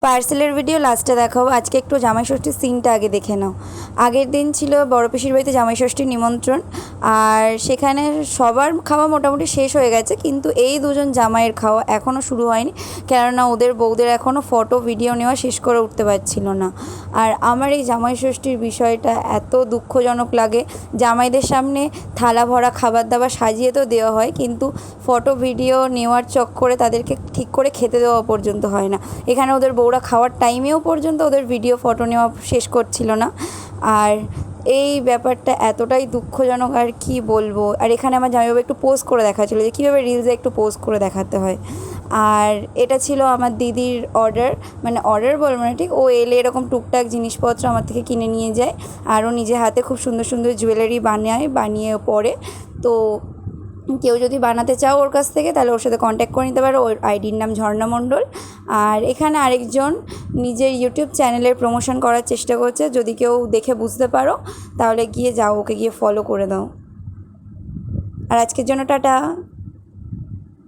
পার্সেলের video লাস্টে দেখাবো। আজকে একটু জামাই ষষ্ঠীর সিনটা আগে দেখে নাও। আগের দিন ছিল বড় পিসির বাড়িতে জামাই ষষ্ঠীর নিমন্ত্রণ, আর সেখানে সবার খাওয়া মোটামুটি শেষ হয়ে গেছে, কিন্তু এই দুজন জামাইয়ের খাওয়া এখনও শুরু হয়নি, কেননা ওদের বউদের এখনও ফটো ভিডিও নেওয়া শেষ করে উঠতে পারছিল না। আর আমার এই জামাই ষষ্ঠীর বিষয়টা এত দুঃখজনক লাগে। জামাইদের সামনে থালা ভরা খাবার দাবার সাজিয়ে তো দেওয়া হয়, কিন্তু ফটো ভিডিও নেওয়ার চক্করে তাদেরকে ঠিক করে খেতে দেওয়া পর্যন্ত হয় না। এখানে ওদের বউরা খাওয়ার টাইমেও পর্যন্ত ওদের ভিডিও ফটো নেওয়া শেষ করছিল না। আর এই ব্যাপারটা এতটাই দুঃখজনক, আর কি বলবো। আর এখানে আমার জামাইবাবু একটু পোস্ট করে দেখাচ্ছিল যে কীভাবে রিলসে একটু পোস্ট করে দেখাতে হয়। আর এটা ছিল আমার দিদির অর্ডার, মানে অর্ডার বলবো না ঠিক, ও এলে এরকম টুকটাক জিনিসপত্র আমার থেকে কিনে নিয়ে যায়, আর ও নিজে হাতে খুব সুন্দর সুন্দর জুয়েলারি বানিয়ে পরে। তো কেউ যদি বানাতে চাও ওর কাছ থেকে, তাহলে ওর সাথে কন্ট্যাক্ট করে নিতে পারো। ওর আইডির নাম ঝর্ণা মণ্ডল। আর এখানে আরেকজন নিজের ইউটিউব চ্যানেলের প্রমোশন করার চেষ্টা করছে, যদি কেউ দেখে বুঝতে পারো তাহলে গিয়ে যাও, ওকে গিয়ে ফলো করে দাও। আর আজকের জন্য টাটা।